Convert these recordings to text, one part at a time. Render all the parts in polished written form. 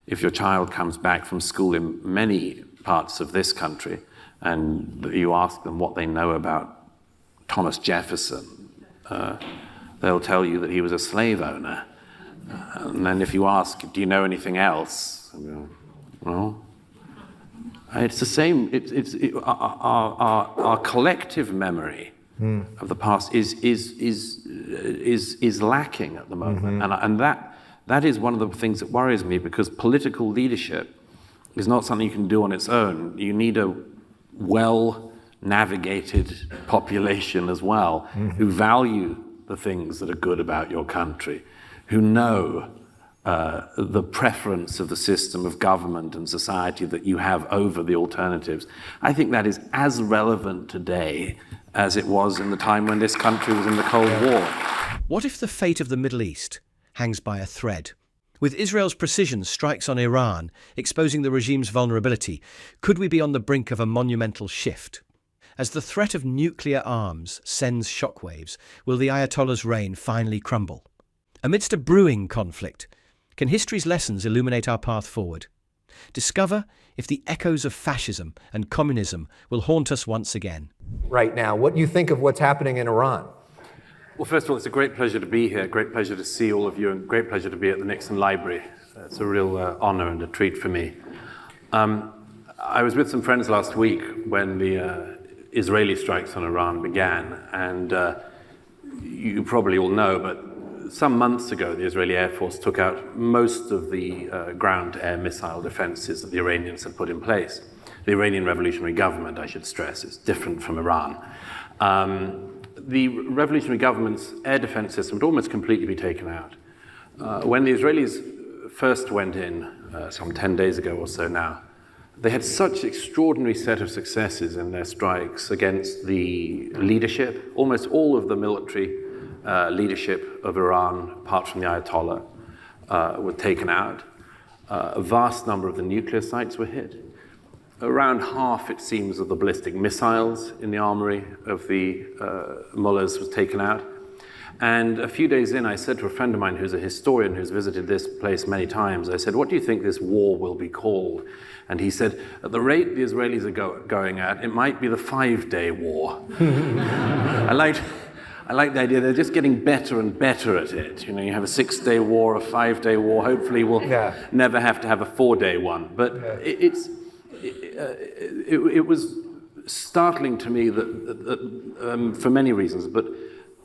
if your child comes back from school in many parts of this country and you ask them what they know about Thomas Jefferson, they'll tell you that he was a slave owner. And then if you ask, do you know anything else? Well, it's the same. Our collective memory of the past is lacking at the moment, and that is one of the things that worries me, because political leadership is not something you can do on its own. You need a well-navigated population as well, who value the things that are good about your country, who know the preference of the system of government and society that you have over the alternatives. I think that is as relevant today as it was in the time when this country was in the Cold War. What if the fate of the Middle East hangs by a thread? With Israel's precision strikes on Iran exposing the regime's vulnerability, could we be on the brink of a monumental shift? As the threat of nuclear arms sends shockwaves, will the Ayatollah's reign finally crumble? Amidst a brewing conflict, can history's lessons illuminate our path forward? Discover if the echoes of fascism and communism will haunt us once again. Right now, what do you think of what's happening in Iran? Well, first of all, it's a great pleasure to be here, great pleasure to see all of you, and great pleasure to be at the Nixon Library. It's a real honor and a treat for me. I was with some friends last week when the Israeli strikes on Iran began, and you probably all know, but some months ago, the Israeli Air Force took out most of the ground-to-air missile defenses that the Iranians had put in place. The Iranian Revolutionary Government, I should stress, is different from Iran. The Revolutionary Government's air defense system would almost completely be taken out. When the Israelis first went in, some 10 days ago or so now, they had such extraordinary set of successes in their strikes against the leadership. Almost all of the military leadership of Iran, apart from the Ayatollah, were taken out. A vast number of the nuclear sites were hit. Around half, it seems, of the ballistic missiles in the armory of the mullahs was taken out. And a few days in, I said to a friend of mine who's a historian who's visited this place many times, I said, what do you think this war will be called? And he said, at the rate the Israelis are going at, it might be the 5-day war. I like the idea they're just getting better and better at it. You know, you have a 6-day war, a 5-day war. Hopefully we'll never have to have a 4-day one. But it was startling to me that for many reasons, but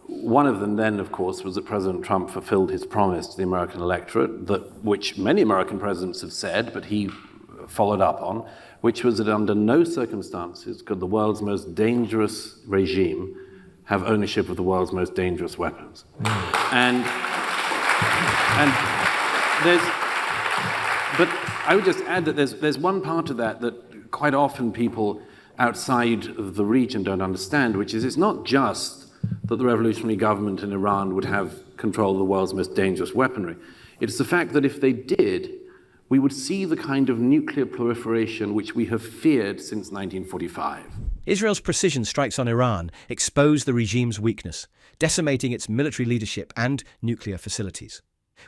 one of them then, of course, was that President Trump fulfilled his promise to the American electorate, which many American presidents have said, but he followed up on, which was that under no circumstances could the world's most dangerous regime have ownership of the world's most dangerous weapons. And but I would just add that there's one part of that quite often people outside of the region don't understand, which is it's not just that the revolutionary government in Iran would have control of the world's most dangerous weaponry. It's the fact that if they did, we would see the kind of nuclear proliferation which we have feared since 1945. Israel's precision strikes on Iran expose the regime's weakness, decimating its military leadership and nuclear facilities.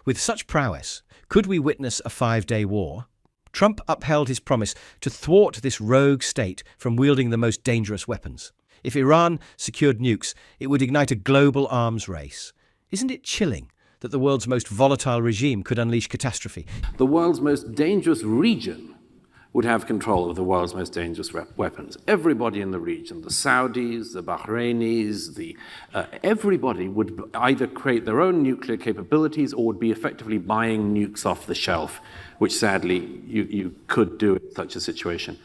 With such prowess, could we witness a 5-day war? Trump upheld his promise to thwart this rogue state from wielding the most dangerous weapons. If Iran secured nukes, it would ignite a global arms race. Isn't it chilling that the world's most volatile regime could unleash catastrophe? The world's most dangerous region would have control of the world's most dangerous weapons. Everybody in the region, the Saudis, the Bahrainis, everybody would either create their own nuclear capabilities or would be effectively buying nukes off the shelf, which sadly you could do in such a situation.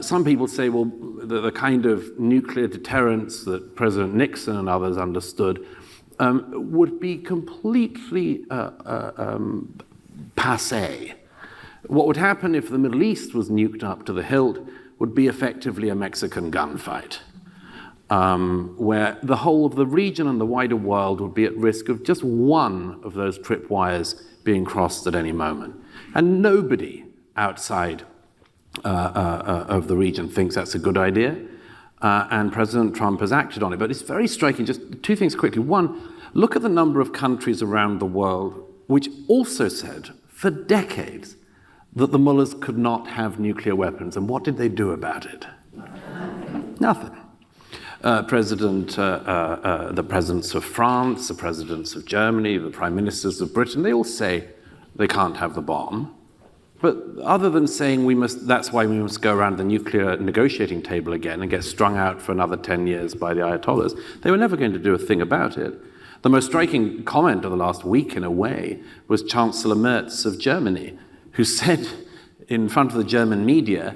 Some people say, well, the kind of nuclear deterrence that President Nixon and others understood would be completely passé. What would happen if the Middle East was nuked up to the hilt would be effectively a Mexican gunfight, where the whole of the region and the wider world would be at risk of just one of those tripwires being crossed at any moment. And nobody outside of the region thinks that's a good idea, and President Trump has acted on it. But it's very striking, just two things quickly. One, look at the number of countries around the world which also said, for decades, that the mullahs could not have nuclear weapons. And what did they do about it? Nothing. The presidents of France, the presidents of Germany, the prime ministers of Britain, they all say they can't have the bomb. But other than saying that's why we must go around the nuclear negotiating table again and get strung out for another 10 years by the Ayatollahs, they were never going to do a thing about it. The most striking comment of the last week, in a way, was Chancellor Merz of Germany, who said in front of the German media,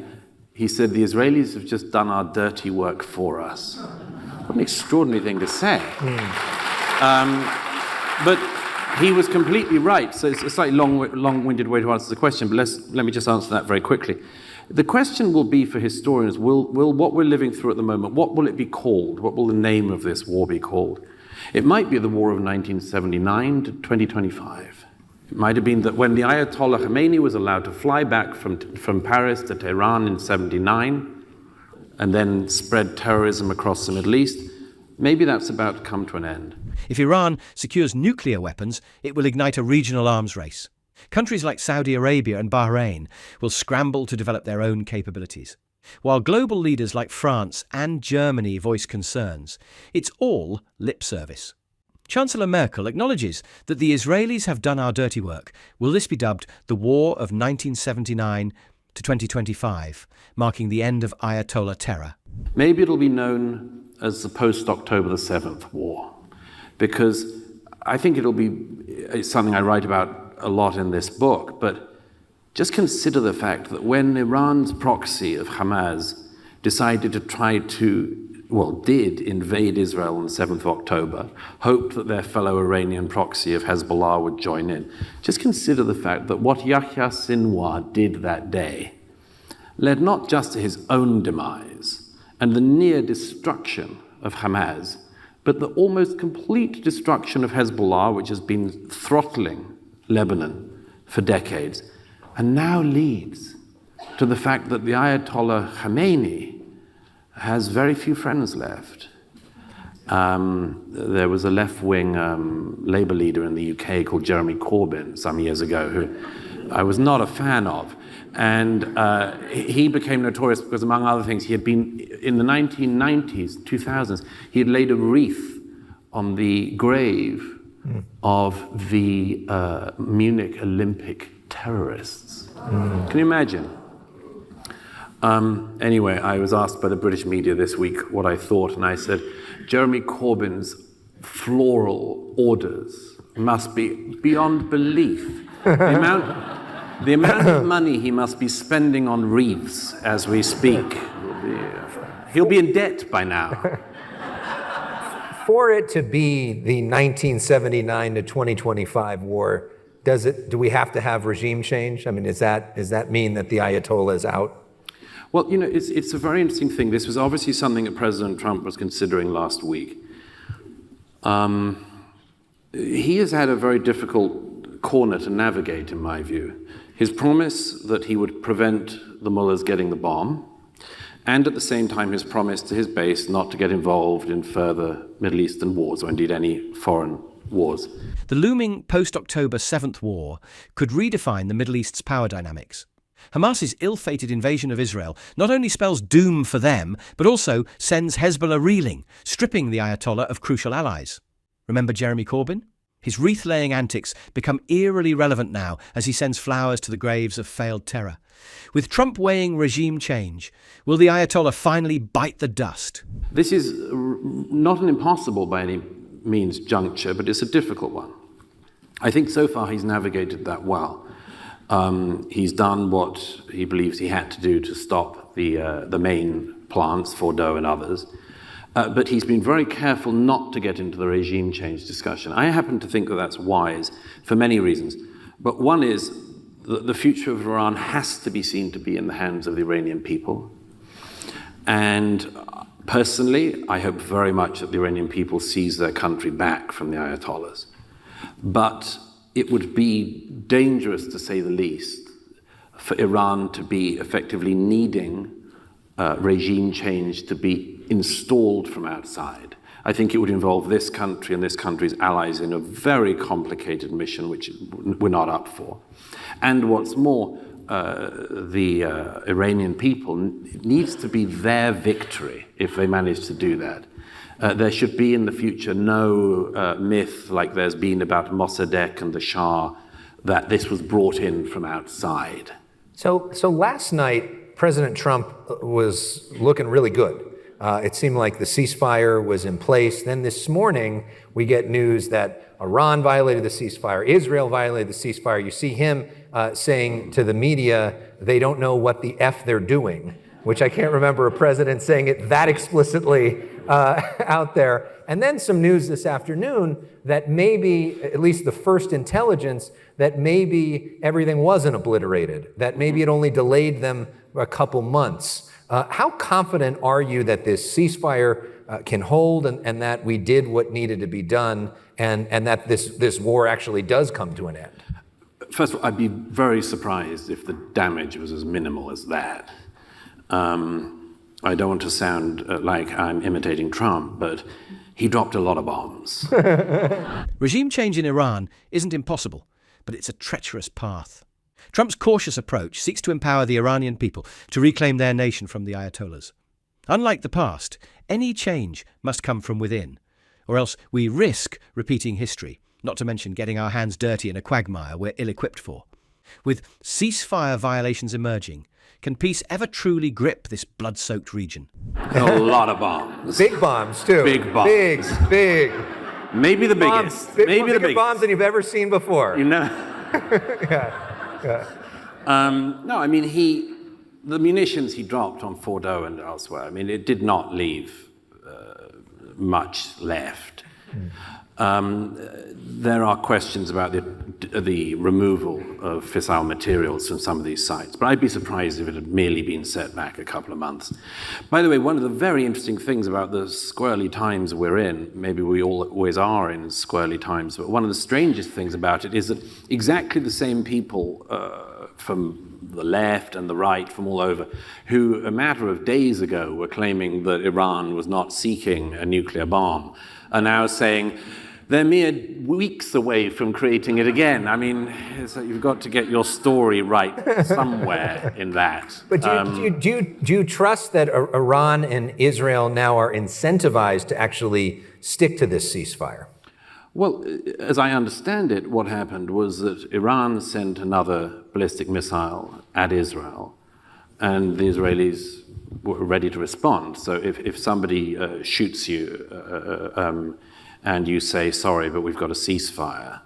he said, the Israelis have just done our dirty work for us. What an extraordinary thing to say. But he was completely right. So it's a slightly long-winded way to answer the question, but let me just answer that very quickly. The question will be for historians, will what we're living through at the moment, what will it be called? What will the name of this war be called? It might be the war of 1979 to 2025. It might have been that when the Ayatollah Khomeini was allowed to fly back from Paris to Tehran in 79 and then spread terrorism across the Middle East, maybe that's about to come to an end. If Iran secures nuclear weapons, it will ignite a regional arms race. Countries like Saudi Arabia and Bahrain will scramble to develop their own capabilities. While global leaders like France and Germany voice concerns, it's all lip service. Chancellor Merkel acknowledges that the Israelis have done our dirty work. Will this be dubbed the War of 1979 to 2025, marking the end of Ayatollah terror? Maybe it'll be known as the post-October the 7th war, because I think it's something I write about a lot in this book, but just consider the fact that when Iran's proxy of Hamas decided to did invade Israel on the 7th of October, hoped that their fellow Iranian proxy of Hezbollah would join in. Just consider the fact that what Yahya Sinwar did that day led not just to his own demise and the near destruction of Hamas, but the almost complete destruction of Hezbollah, which has been throttling Lebanon for decades, and now leads to the fact that the Ayatollah Khomeini has very few friends left. There was a left-wing Labour leader in the UK called Jeremy Corbyn some years ago, who I was not a fan of. And he became notorious because, among other things, he had been, in the 1990s, 2000s, he had laid a wreath on the grave of the Munich Olympic terrorists. Can you imagine? Anyway, I was asked by the British media this week what I thought, and I said, Jeremy Corbyn's floral orders must be beyond belief. The amount of money he must be spending on wreaths as we speak. He'll be in debt by now. For it to be the 1979 to 2025 war, do we have to have regime change? I mean, does that mean that the Ayatollah is out? Well, it's a very interesting thing. This was obviously something that President Trump was considering last week. He has had a very difficult corner to navigate, in my view. His promise that he would prevent the mullahs getting the bomb, and at the same time his promise to his base not to get involved in further Middle Eastern wars, or indeed any foreign wars. The looming post-October 7th war could redefine the Middle East's power dynamics. Hamas's ill-fated invasion of Israel not only spells doom for them, but also sends Hezbollah reeling, stripping the Ayatollah of crucial allies. Remember Jeremy Corbyn? His wreath-laying antics become eerily relevant now as he sends flowers to the graves of failed terror. With Trump weighing regime change, will the Ayatollah finally bite the dust? This is not an impossible by any means juncture, but it's a difficult one. I think so far he's navigated that well. He's done what he believes he had to do to stop the main plants, Fordow and others. But he's been very careful not to get into the regime change discussion. I happen to think that that's wise for many reasons. But one is that the future of Iran has to be seen to be in the hands of the Iranian people. And personally, I hope very much that the Iranian people seize their country back from the Ayatollahs. But it would be dangerous, to say the least, for Iran to be effectively needing regime change to be installed from outside. I think it would involve this country and this country's allies in a very complicated mission which we're not up for. And what's more, the Iranian people needs to be their victory if they manage to do that. There should be in the future no myth like there's been about Mossadegh and the Shah, that this was brought in from outside. So last night, President Trump was looking really good. It seemed like the ceasefire was in place. Then this morning, we get news that Iran violated the ceasefire, Israel violated the ceasefire. You see him saying to the media, they don't know what the F they're doing, which I can't remember a president saying it that explicitly out there. And then some news this afternoon that maybe, at least the first intelligence, that maybe everything wasn't obliterated, that maybe it only delayed them a couple months. How confident are you that this ceasefire can hold and that we did what needed to be done and that this war actually does come to an end? First of all, I'd be very surprised if the damage was as minimal as that. I don't want to sound like I'm imitating Trump, but he dropped a lot of bombs. Regime change in Iran isn't impossible, but it's a treacherous path. Trump's cautious approach seeks to empower the Iranian people to reclaim their nation from the Ayatollahs. Unlike the past, any change must come from within, or else we risk repeating history, not to mention getting our hands dirty in a quagmire we're ill-equipped for. With ceasefire violations emerging, can peace ever truly grip this blood-soaked region? A lot of bombs. Big bombs, too. Big bombs. Big. Maybe the biggest. Maybe the biggest bombs than you've ever seen before. You know? Yeah. No, I mean, the munitions he dropped on Fordo and elsewhere, I mean, it did not leave much left. There are questions about the removal of fissile materials from some of these sites, but I'd be surprised if it had merely been set back a couple of months. By the way, one of the very interesting things about the squirrely times we're in, maybe we always are in squirrely times, but one of the strangest things about it is that exactly the same people from the left and the right, from all over, who a matter of days ago were claiming that Iran was not seeking a nuclear bomb, are now saying they're mere weeks away from creating it again. I mean, so you've got to get your story right somewhere in that. But do you trust that Iran and Israel now are incentivized to actually stick to this ceasefire? Well, as I understand it, what happened was that Iran sent another ballistic missile at Israel, and the Israelis were ready to respond. So if somebody shoots you and you say, sorry, but we've got a ceasefire.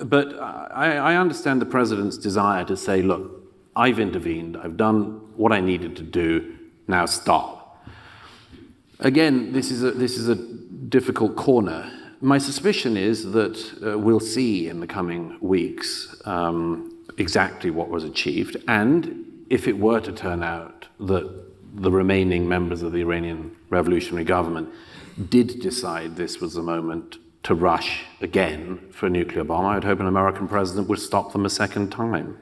But I understand the president's desire to say, look, I've intervened, I've done what I needed to do, now stop. Again, this is a difficult corner. My suspicion is that we'll see in the coming weeks exactly what was achieved, and if it were to turn out that the remaining members of the Iranian revolutionary government did decide this was the moment to rush again for a nuclear bomb, I would hope an American president would stop them a second time.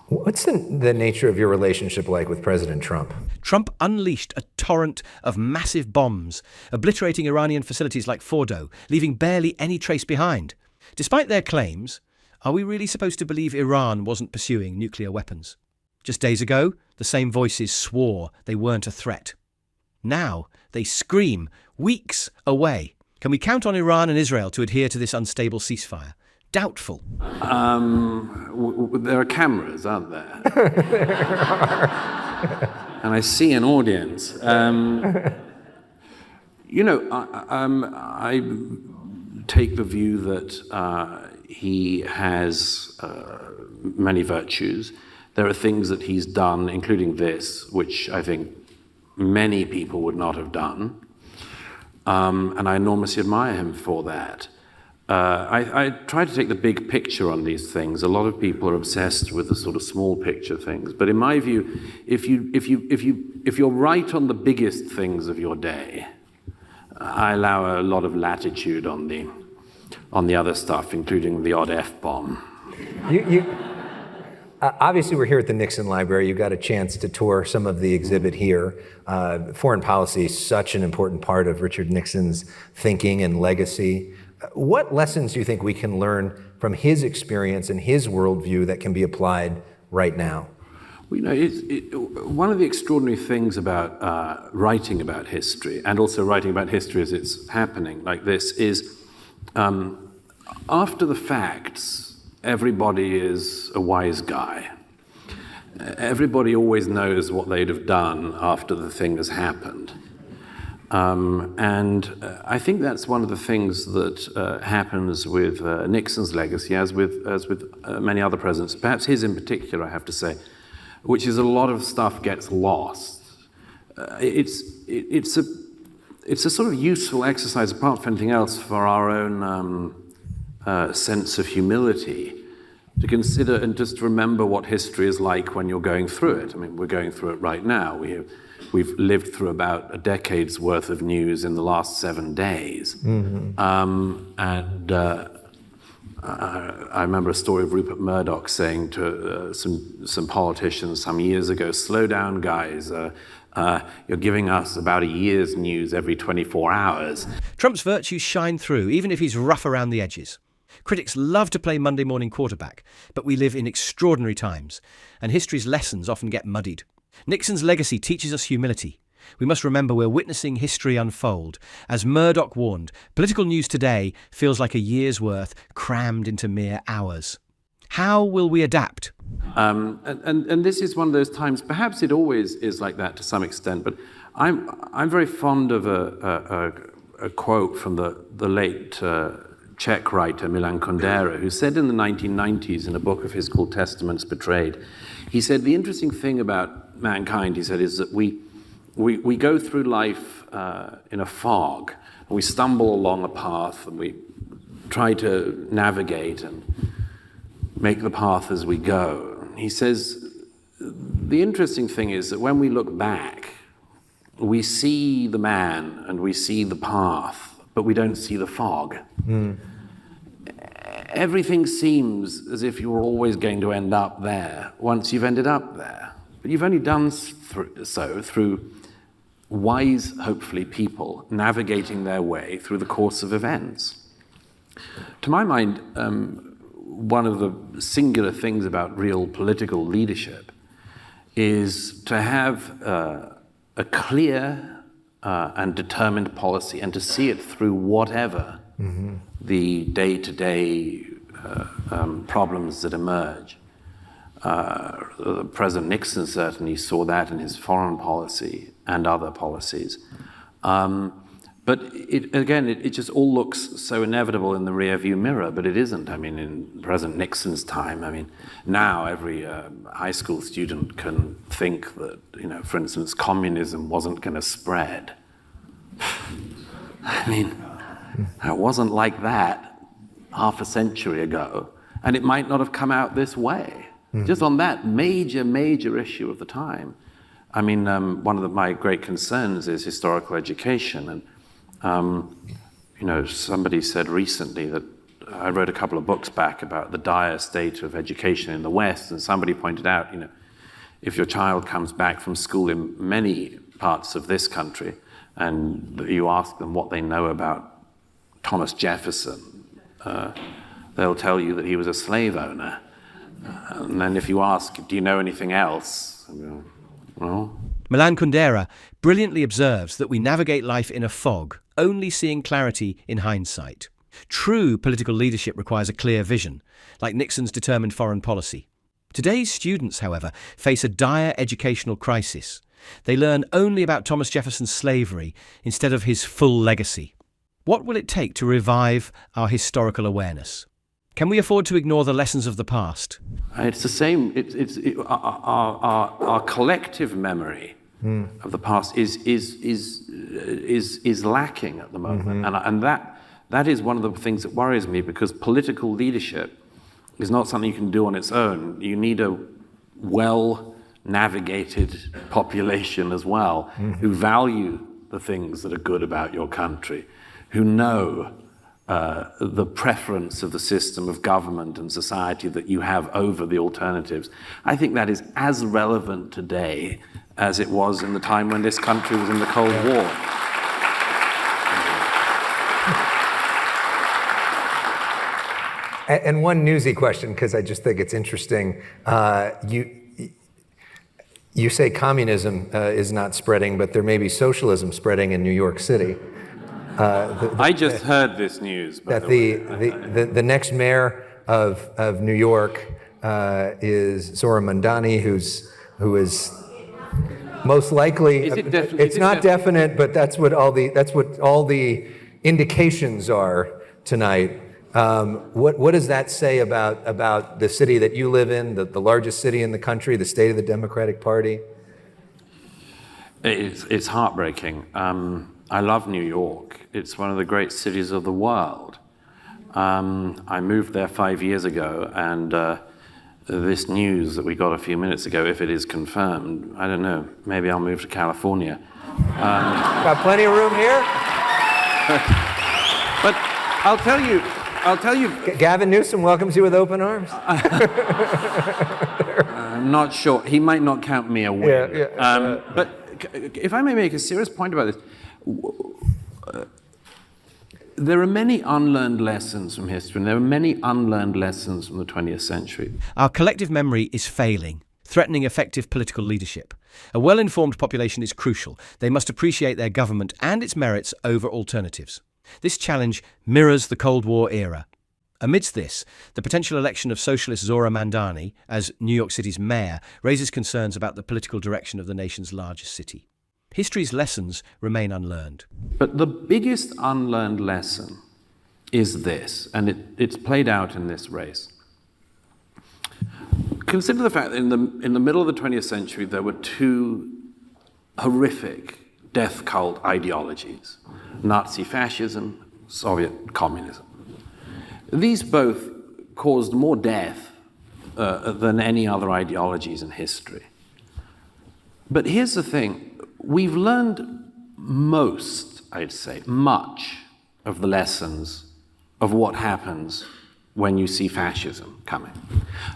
What's the nature of your relationship like with President Trump? Trump unleashed a torrent of massive bombs, obliterating Iranian facilities like Fordo, leaving barely any trace behind. Despite their claims, are we really supposed to believe Iran wasn't pursuing nuclear weapons? Just days ago, the same voices swore they weren't a threat. Now, they scream weeks away. Can we count on Iran and Israel to adhere to this unstable ceasefire? Doubtful. There are cameras, aren't there? And I see an audience. I take the view that he has many virtues. There are things that he's done, including this, which I think many people would not have done. And I enormously admire him for that. I try to take the big picture on these things. A lot of people are obsessed with the sort of small picture things. But in my view, if you're right on the biggest things of your day, I allow a lot of latitude on the other stuff, including the odd F-bomb. Obviously, we're here at the Nixon Library. You got a chance to tour some of the exhibit here. Foreign policy is such an important part of Richard Nixon's thinking and legacy. What lessons do you think we can learn from his experience and his worldview that can be applied right now? Well, one of the extraordinary things about writing about history, and also writing about history as it's happening like this, is after the facts, everybody is a wise guy. Everybody always knows what they'd have done after the thing has happened. I think that's one of the things that happens with Nixon's legacy, as with many other presidents, perhaps his in particular, I have to say, which is a lot of stuff gets lost. It's a sort of useful exercise, apart from anything else, for our own sense of humility, to consider and just remember what history is like when you're going through it. I mean, we're going through it right now. We've lived through about a decade's worth of news in the last 7 days. I remember a story of Rupert Murdoch saying to some politicians some years ago, "Slow down, guys. You're giving us about a year's news every 24 hours." Trump's virtues shine through, even if he's rough around the edges. Critics love to play Monday morning quarterback, but we live in extraordinary times, and history's lessons often get muddied. Nixon's legacy teaches us humility. We must remember we're witnessing history unfold. As Murdoch warned, political news today feels like a year's worth crammed into mere hours. How will we adapt? And this is one of those times, perhaps it always is like that to some extent, but I'm very fond of a quote from the late Czech writer Milan Kundera, who said in the 1990s in a book of his called Testaments Betrayed, he said, the interesting thing about mankind, he said, is that we go through life in a fog, and we stumble along a path, and we try to navigate and make the path as we go. He says, the interesting thing is that when we look back, we see the man and we see the path, but we don't see the fog. Everything seems as if you were always going to end up there once you've ended up there. But you've only done so through wise, hopefully, people navigating their way through the course of events. To my mind, one of the singular things about real political leadership is to have a clear and determined policy, and to see it through whatever the day-to-day problems that emerge. President Nixon certainly saw that in his foreign policy and other policies. But it just all looks so inevitable in the rearview mirror, but it isn't. I mean, in President Nixon's time, I mean, now every high school student can think that, for instance, communism wasn't going to spread. I mean, it wasn't like that half a century ago, and it might not have come out this way. Just on that major issue of the time. I mean, one of my great concerns is historical education, and somebody said recently that I wrote a couple of books back about the dire state of education in the West, and somebody pointed out, if your child comes back from school in many parts of this country, and you ask them what they know about Thomas Jefferson, they'll tell you that he was a slave owner. And then if you ask, do you know anything else? Well. Milan Kundera brilliantly observes that we navigate life in a fog, only seeing clarity in hindsight. True political leadership requires a clear vision, like Nixon's determined foreign policy. Today's students, however, face a dire educational crisis. They learn only about Thomas Jefferson's slavery instead of his full legacy. What will it take to revive our historical awareness? Can we afford to ignore the lessons of the past? It's the same. Our collective memory of the past is lacking at the moment, and that is one of the things that worries me, because political leadership is not something you can do on its own. You need a well-navigated population as well, who value the things that are good about your country, who know the preference of the system of government and society that you have over the alternatives. I think that is as relevant today as it was in the time when this country was in the Cold War. And one newsy question, because I just think it's interesting. You say communism is not spreading, but there may be socialism spreading in New York City. I just heard this news. That the next mayor of New York is Zohran Mamdani, who is most likely. It's not definite, but that's what all the indications are tonight. What does that say about the city that you live in, the largest city in the country, the state of the Democratic Party? It's heartbreaking. I love New York. It's one of the great cities of the world. I moved there 5 years ago, and this news that we got a few minutes ago, if it is confirmed, I don't know, maybe I'll move to California. Got plenty of room here. But I'll tell you. Gavin Newsom welcomes you with open arms. I'm not sure. He might not count me a win. But if I may make a serious point about this, there are many unlearned lessons from history, and there are many unlearned lessons from the 20th century. Our collective memory is failing, threatening effective political leadership. A well-informed population is crucial. They must appreciate their government and its merits over alternatives. This challenge mirrors the Cold War era. Amidst this, the potential election of socialist Zohran Mamdani as New York City's mayor raises concerns about the political direction of the nation's largest city. History's lessons remain unlearned. But the biggest unlearned lesson is this, and it's played out in this race. Consider the fact that in the middle of the 20th century, there were two horrific death cult ideologies: Nazi fascism, Soviet communism. These both caused more death than any other ideologies in history. But here's the thing. We've learned most, I'd say, much of the lessons of what happens when you see fascism coming.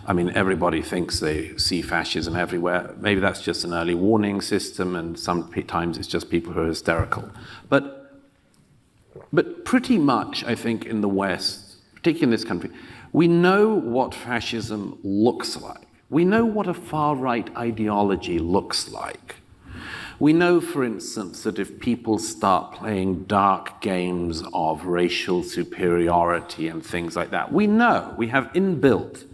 I mean, everybody thinks they see fascism everywhere. Maybe that's just an early warning system, and sometimes it's just people who are hysterical. But pretty much, I think, in the West, particularly in this country, we know what fascism looks like. We know what a far-right ideology looks like. We know, for instance, that if people start playing dark games of racial superiority and things like that, we know, we have inbuilt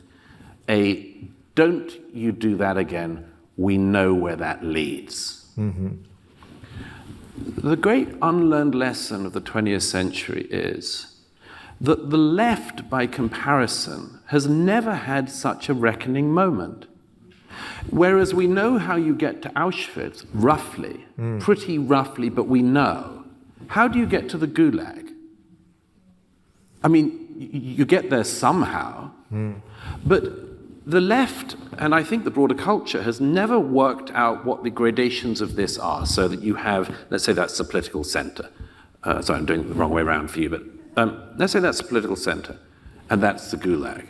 a don't you do that again, we know where that leads. Mm-hmm. The great unlearned lesson of the 20th century is that the left, by comparison, has never had such a reckoning moment. Whereas we know how you get to Auschwitz, roughly, pretty roughly, but we know. How do you get to the Gulag? I mean, you get there somehow, but the left, and I think the broader culture, has never worked out what the gradations of this are, so that you have, let's say that's the political center. Sorry, I'm doing it the wrong way around for you, but let's say that's the political center, and that's the Gulag.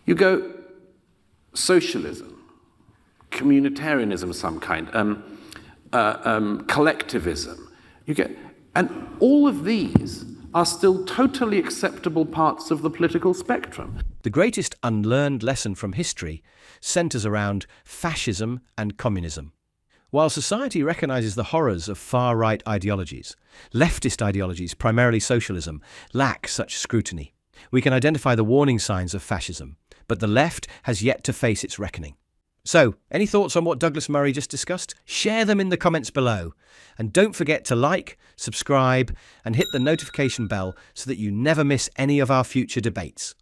You go socialism, communitarianism of some kind, collectivism. And all of these are still totally acceptable parts of the political spectrum. The greatest unlearned lesson from history centers around fascism and communism. While society recognizes the horrors of far-right ideologies, leftist ideologies, primarily socialism, lack such scrutiny. We can identify the warning signs of fascism, but the left has yet to face its reckoning. So, any thoughts on what Douglas Murray just discussed? Share them in the comments below. And don't forget to like, subscribe, and hit the notification bell so that you never miss any of our future debates.